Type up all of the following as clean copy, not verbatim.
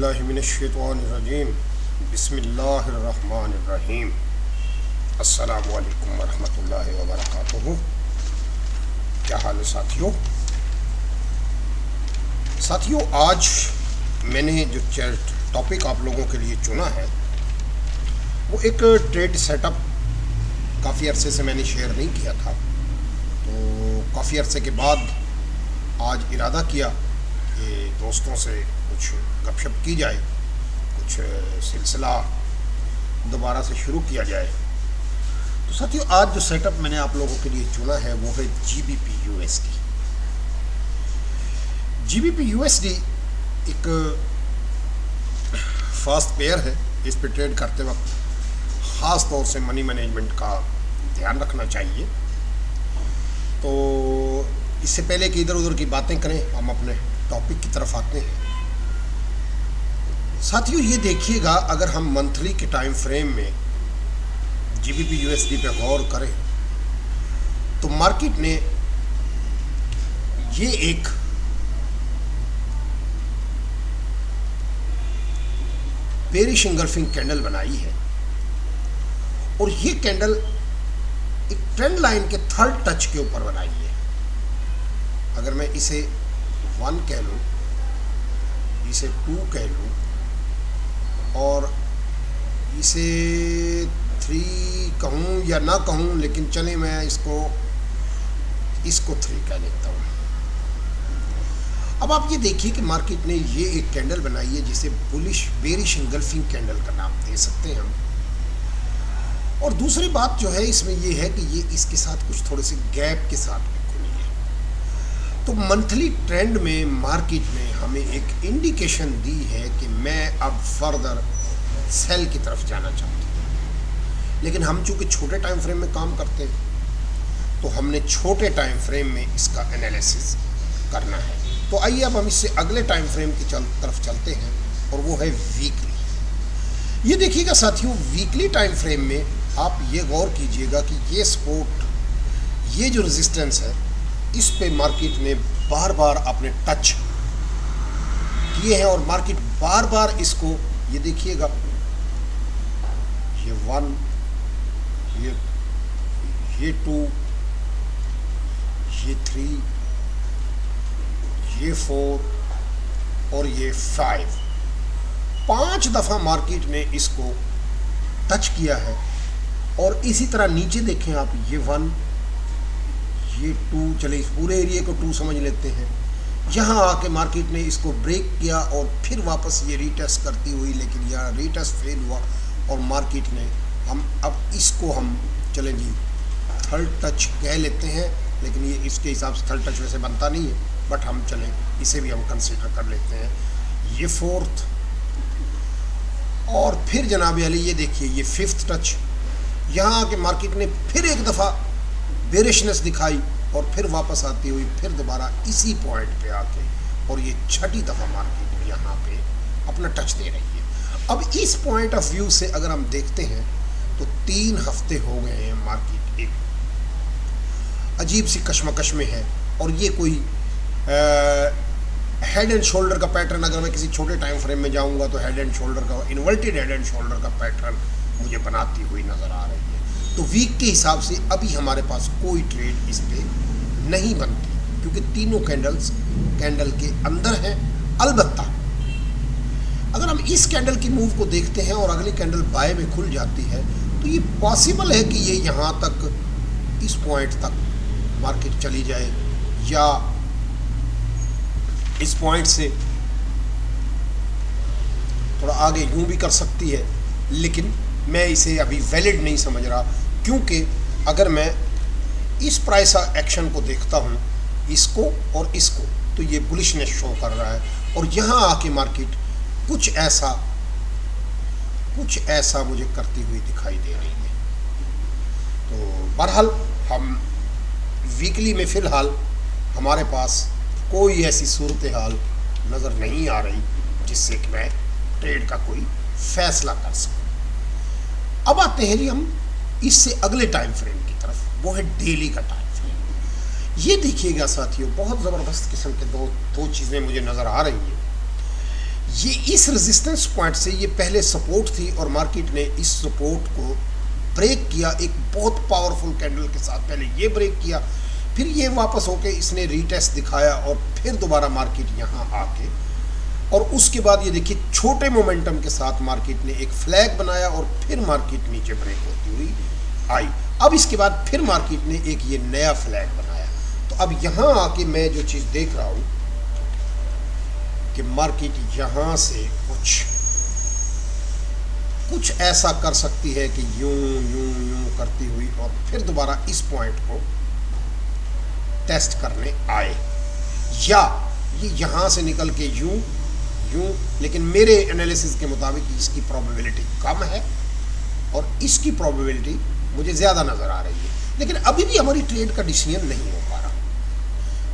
औज़ुबिल्लाहिमिनश्शैतानिर्रजीम बिस्मिल्लाहिर्रहमानिर्रहीम अस्सलामु अलैकुम वरहमतुल्लाहि वबरकातुहू। क्या हाल है साथियों, आज मैंने जो टॉपिक आप लोगों के लिए चुना है वो एक ट्रेड सेटअप काफ़ी अरसे से मैंने शेयर नहीं किया था, तो काफ़ी अरसे के बाद आज इरादा किया कि दोस्तों से कुछ गपशप की जाए, कुछ सिलसिला दोबारा से शुरू किया जाए। तो साथियों, आज जो सेटअप मैंने आप लोगों के लिए चुना है वो है GBP USD। GBP USD एक फास्ट पेयर है। इस पे ट्रेड करते वक्त ख़ास तौर से मनी मैनेजमेंट का ध्यान रखना चाहिए। तो इससे पहले कि इधर उधर की बातें करें, हम अपने टॉपिक की तरफ आते हैं। साथियों, ये देखिएगा, अगर हम मंथली के टाइम फ्रेम में GBP USD पे गौर करें तो मार्केट ने ये एक बेरिश इंगल्फिंग कैंडल बनाई है और ये कैंडल एक ट्रेंड लाइन के थर्ड टच के ऊपर बनाई है। अगर मैं इसे 1 कह लूँ, इसे 2 कह लूँ और इसे 3 कहूँ या ना कहूँ, लेकिन चले मैं इसको 3 कह लेता हूँ। अब आप ये देखिए कि मार्केट ने ये एक कैंडल बनाई है जिसे बुलिश बेरिश इंगल्फिंग कैंडल का नाम दे सकते हैं हम। और दूसरी बात जो है इसमें ये है कि ये इसके साथ कुछ थोड़े से गैप के साथ भी खुली है। तो मंथली ट्रेंड में मार्केट ने हमें एक इंडिकेशन दी है कि मैं अब फर्दर सेल की तरफ जाना चाहता हूँ। लेकिन हम चूँकि छोटे टाइम फ्रेम में काम करते हैं तो हमने छोटे टाइम फ्रेम में इसका एनालिसिस करना है। तो आइए अब हम इससे अगले टाइम फ्रेम की तरफ चलते हैं और वो है वीकली। ये देखिएगा साथियों, वीकली टाइम फ्रेम में आप ये गौर कीजिएगा कि ये सपोर्ट, ये जो रेजिस्टेंस है, इस पे मार्केट ने बार बार अपने टच किए हैं और मार्केट बार बार इसको, ये देखिएगा, ये 1, ये 2, ये 3, ये 4 और ये 5 दफ़ा मार्केट ने इसको टच किया है। और इसी तरह नीचे देखें आप, ये 1, ये 2, चले इस पूरे एरिया को 2 समझ लेते हैं। यहाँ आके मार्केट ने इसको ब्रेक किया और फिर वापस ये रीटेस्ट करती हुई, लेकिन यहाँ रीटेस्ट फेल हुआ और मार्केट ने अब इसको हम चलें जी थर्ड टच कह लेते हैं, लेकिन ये इसके हिसाब से थर्ड टच वैसे बनता नहीं है, बट हम चलें इसे भी हम कंसीडर कर लेते हैं। ये 4th और फिर जनाब अली ये देखिए ये 5th टच। यहाँ आके मार्केट ने फिर एक दफ़ा बेरिशनेस दिखाई और फिर वापस आती हुई फिर दोबारा इसी पॉइंट पे आके, और ये 6ठी दफ़ा मार्केट यहाँ पे अपना टच दे रही है। अब इस पॉइंट ऑफ व्यू से अगर हम देखते हैं तो 3 हफ्ते हो गए हैं मार्केट एक अजीब सी कशमकश में है। और ये कोई हेड एंड शोल्डर का पैटर्न, अगर मैं किसी छोटे टाइम फ्रेम में जाऊंगा तो हेड एंड शोल्डर का, इन्वर्टेड हेड एंड शोल्डर का पैटर्न मुझे बनाती हुई नज़र आ रही है। तो वीक के हिसाब से अभी हमारे पास कोई ट्रेड इस पे नहीं बनती, क्योंकि तीनों कैंडल के अंदर हैं। अलबत्ता अगर हम इस कैंडल की मूव को देखते हैं और अगली कैंडल बाय में खुल जाती है तो ये पॉसिबल है कि ये यहाँ तक, इस पॉइंट तक मार्केट चली जाए, या इस पॉइंट से थोड़ा आगे यूं भी कर सकती है। लेकिन मैं इसे अभी वैलिड नहीं समझ रहा, क्योंकि अगर मैं इस प्राइस एक्शन को देखता हूं, इसको और इसको, तो ये बुलिशनेस शो कर रहा है और यहाँ आके मार्केट कुछ ऐसा मुझे करती हुई दिखाई दे रही है। तो बहरहाल हम वीकली में फ़िलहाल हमारे पास कोई ऐसी सूरत हाल नज़र नहीं आ रही जिससे कि मैं ट्रेड का कोई फैसला कर सकूं। अब आते हैं जी हम इससे अगले टाइम फ्रेम की तरफ, वो है डेली का टाइम फ्रेम। ये देखिएगा साथियों, बहुत ज़बरदस्त किस्म के दो चीज़ें मुझे नज़र आ रही हैं। ये इस रेजिस्टेंस पॉइंट से ये पहले सपोर्ट थी और मार्केट ने इस सपोर्ट को ब्रेक किया एक बहुत पावरफुल कैंडल के साथ। पहले ये ब्रेक किया, फिर ये वापस होके इसने रीटेस्ट दिखाया और फिर दोबारा मार्केट यहाँ आके, और उसके बाद ये देखिए छोटे मोमेंटम के साथ मार्केट ने एक फ्लैग बनाया और फिर मार्केट नीचे ब्रेक होती हुई आई। अब इसके बाद फिर मार्केट ने एक ये नया फ्लैग बनाया। तो अब यहाँ आके मैं जो चीज़ देख रहा हूँ कि मार्केट यहाँ से कुछ ऐसा कर सकती है कि यूं यूं यूं करती हुई और फिर दोबारा इस पॉइंट को टेस्ट करने आए, या ये यहाँ से निकल के यूं यूं, लेकिन मेरे एनालिसिस के मुताबिक इसकी प्रोबेबिलिटी कम है और इसकी प्रोबेबिलिटी मुझे ज़्यादा नज़र आ रही है। लेकिन अभी भी हमारी ट्रेड का डिसीजन नहीं हो पा रहा।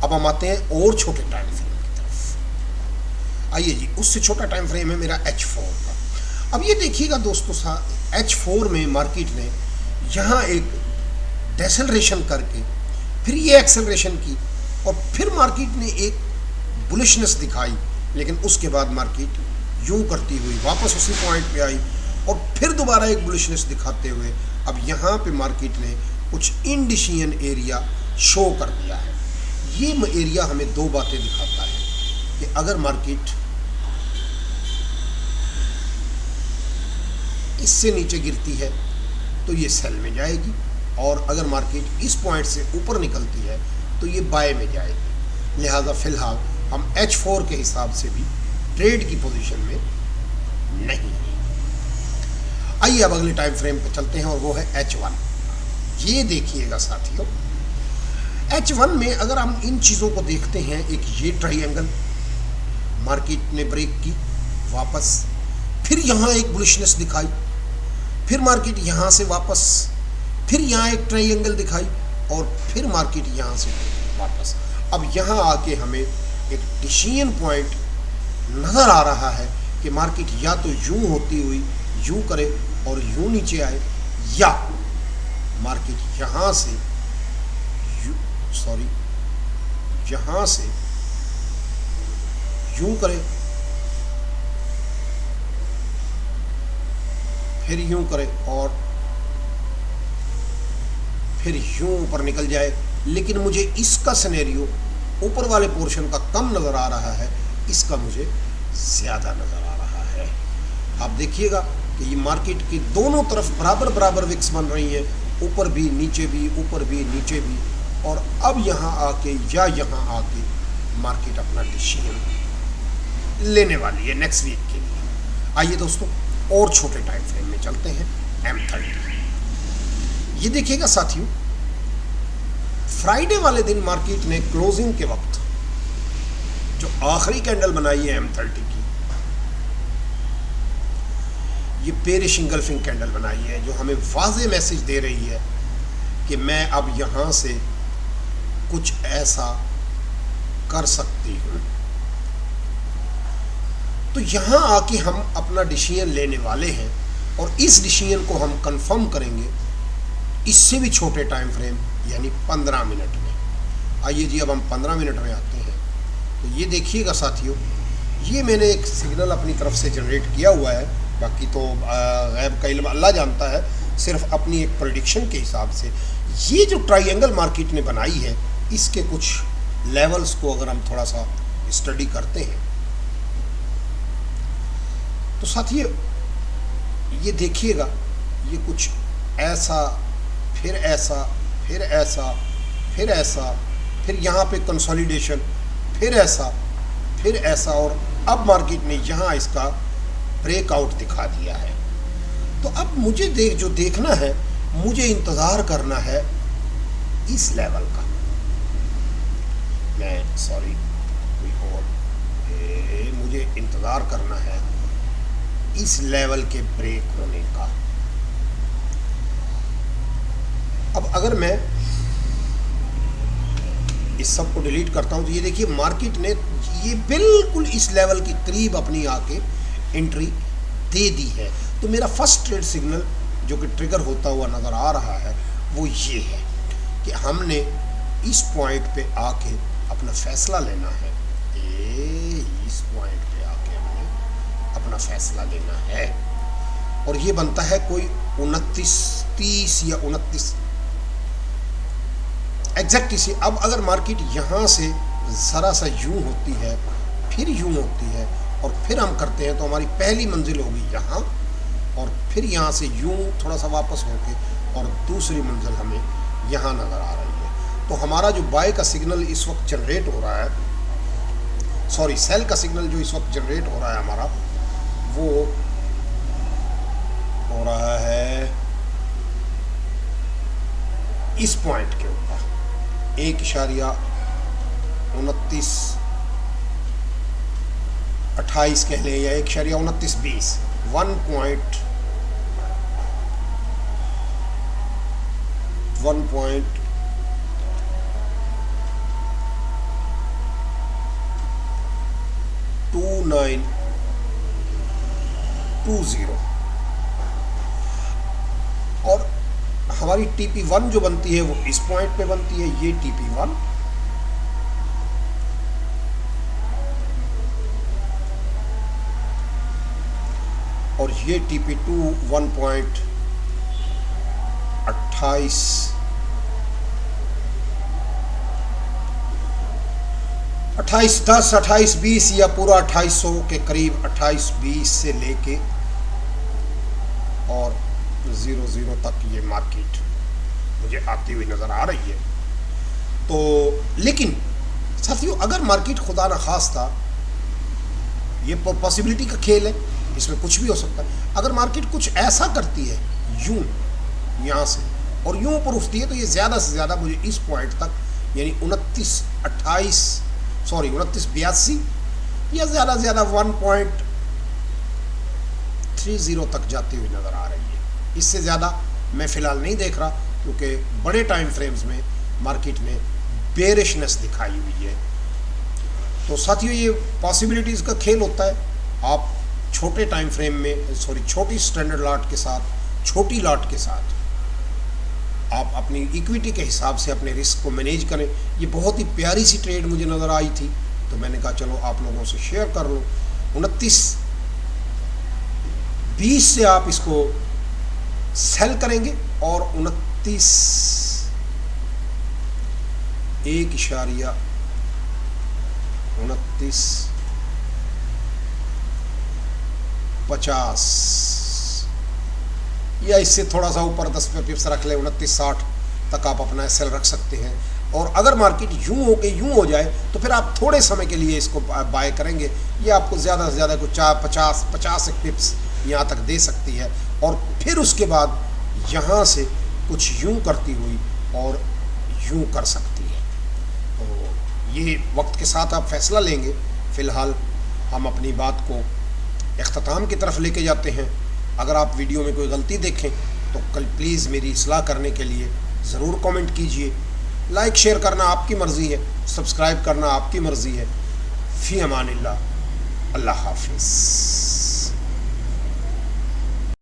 अब हम आते हैं और छोटे टाइम फ्रेम की तरफ। आइए जी, उससे छोटा टाइम फ्रेम है मेरा H4 का। अब ये देखिएगा दोस्तों, H4 में मार्केट ने यहाँ एक डेसेलरेशन करके फिर ये एक्सेलरेशन की और फिर मार्केट ने एक बुलिशनेस दिखाई, लेकिन उसके बाद मार्केट यूं करती हुई वापस उसी पॉइंट पे आई और फिर दोबारा एक बुलिशनेस दिखाते हुए अब यहाँ पे मार्केट ने कुछ इंडिशियन एरिया शो कर दिया है। ये एरिया हमें दो बातें दिखाता है कि अगर मार्केट इससे नीचे गिरती है तो ये सेल में जाएगी, और अगर मार्केट इस पॉइंट से ऊपर निकलती है तो ये बाय में जाएगी। लिहाजा फिलहाल हम H4 के हिसाब से भी ट्रेड की पोजीशन में नहीं है। आइए अब अगले टाइम फ्रेम पे चलते हैं और वो है H1। ये देखिएगा साथियों, H1 में अगर हम इन चीज़ों को देखते हैं, एक ये ट्रायंगल मार्केट ने ब्रेक की वापस, फिर यहाँ एक बुलिशनेस दिखाई, फिर मार्केट यहाँ से वापस, फिर यहाँ एक ट्रायंगल दिखाई और फिर मार्केट यहाँ से वापस। अब यहाँ आके हमें एक डिसीजन पॉइंट नज़र आ रहा है कि मार्केट या तो यूं होती हुई यूं करे और यूं नीचे आए, या मार्केट यहाँ से यहाँ से यूं करे फिर यूं करे और फिर यूं ऊपर निकल जाए। लेकिन मुझे इसका सिनेरियो ऊपर वाले पोर्शन का कम नज़र आ रहा है, इसका मुझे ज़्यादा नज़र आ रहा है। आप देखिएगा कि ये मार्केट के दोनों तरफ बराबर बराबर विक्स बन रही हैं, ऊपर भी नीचे भी, ऊपर भी नीचे भी, और अब यहाँ आके या यहाँ आके मार्केट अपना डिसीजन लेने वाली है नेक्स्ट वीक के लिए। आइए दोस्तों और छोटे टाइम फ्रेम में चलते हैं, M30। ये देखिएगा साथियों, फ्राइडे वाले दिन मार्केट ने क्लोजिंग के वक्त जो आखिरी कैंडल बनाई है M30 की, ये बेरिश इंगल्फिंग कैंडल बनाई है, जो हमें वाज़ेह मैसेज दे रही है कि मैं अब यहाँ से कुछ ऐसा कर सकती हूँ। तो यहाँ आके हम अपना डिसीजन लेने वाले हैं और इस डिसीजन को हम कंफर्म करेंगे इससे भी छोटे टाइम फ्रेम यानी 15 मिनट में। आइए जी, अब हम 15 मिनट में आते हैं। तो ये देखिएगा साथियों, ये मैंने एक सिग्नल अपनी तरफ से जनरेट किया हुआ है, बाकी तो गैब का इल्म अल्लाह जानता है, सिर्फ अपनी एक प्रेडिक्शन के हिसाब से। ये जो ट्रायंगल मार्केट ने बनाई है, इसके कुछ लेवल्स को अगर हम थोड़ा सा स्टडी करते हैं तो साथियों ये देखिएगा, ये कुछ ऐसा, फिर ऐसा, फिर ऐसा, फिर ऐसा, फिर यहाँ पे कंसोलिडेशन, फिर ऐसा, फिर ऐसा, और अब मार्केट ने यहाँ इसका ब्रेकआउट दिखा दिया है। तो अब मुझे जो देखना है, मुझे इंतज़ार करना है इस लेवल का। मुझे इंतज़ार करना है इस लेवल के ब्रेक होने का। अब अगर मैं इस सब को डिलीट करता हूं तो ये देखिए मार्केट ने ये बिल्कुल इस लेवल के करीब अपनी आके एंट्री दे दी है। तो मेरा फर्स्ट ट्रेड सिग्नल जो कि ट्रिगर होता हुआ नज़र आ रहा है वो ये है कि हमने इस पॉइंट पे आके अपना फैसला लेना है। इस पॉइंट पे आके हमने फैसला लेना है। और ये बनता है कोई 29.30 या 29 एग्जैक्ट इसी। अब अगर मार्केट यहाँ से ज़रा सा यूं होती है, फिर यूं होती है और फिर हम करते हैं, तो हमारी पहली मंजिल होगी यहाँ, और फिर यहाँ से यूं थोड़ा सा वापस होके और दूसरी मंजिल हमें यहाँ नज़र आ रही है। तो हमारा जो बाय का सिग्नल इस वक्त जनरेट हो रहा है, सॉरी सेल का सिग्नल जो इस वक्त जनरेट हो रहा है हमारा, वो हो रहा है इस पॉइंट के ऊपर 1.2928 कह लें या 1.2920, 1.2920। और हमारी TP1 जो बनती है वो इस पॉइंट पे बनती है, ये TP1, और ये TP2 1.28 2810 2820 या पूरा 2800 के करीब 2820 से लेके और 00 तक ये मार्केट मुझे आती हुई नज़र आ रही है। तो लेकिन साथियों, अगर मार्केट खुदा न खास्ता, ये पॉसिबिलिटी का खेल है, इसमें कुछ भी हो सकता है, अगर मार्केट कुछ ऐसा करती है यूं यहाँ से और यूं ऊपर उठती है, तो ये ज़्यादा से ज़्यादा मुझे इस पॉइंट तक यानी 2982 या ज़्यादा से ज़्यादा 1.30 तक जाती हुई नज़र आ रही है। इससे ज़्यादा मैं फ़िलहाल नहीं देख रहा, क्योंकि बड़े टाइम फ्रेम्स में मार्केट में बेरिशनेस दिखाई हुई है। तो साथियों, ये पॉसिबिलिटीज़ का खेल होता है। आप छोटे टाइम फ्रेम में, छोटी स्टैंडर्ड लॉट के साथ, छोटी लॉट के साथ आप अपनी इक्विटी के हिसाब से अपने रिस्क को मैनेज करें। ये बहुत ही प्यारी सी ट्रेड मुझे नज़र आई थी, तो मैंने कहा चलो आप लोगों से शेयर कर लो। 29.20 से आप इसको सेल करेंगे और 29.50 या इससे थोड़ा सा ऊपर 10 पिप्स रख ले, 29.60 तक आप अपना सेल रख सकते हैं। और अगर मार्केट यूं होके यूं हो जाए, तो फिर आप थोड़े समय के लिए इसको बाय करेंगे। ये आपको ज़्यादा से ज़्यादा कुछ 50 पिप्स यहाँ तक दे सकती है, और फिर उसके बाद यहाँ से कुछ यूं करती हुई और यूं कर सकती है। तो ये वक्त के साथ आप फैसला लेंगे। फ़िलहाल हम अपनी बात को इख्तिताम की तरफ लेके जाते हैं। अगर आप वीडियो में कोई गलती देखें तो कल प्लीज़ मेरी इस्लाह करने के लिए ज़रूर कमेंट कीजिए। लाइक शेयर करना आपकी मर्ज़ी है, सब्सक्राइब करना आपकी मर्ज़ी है। फ़ी अमानिल्लाह, अल्लाह हाफ़िज़।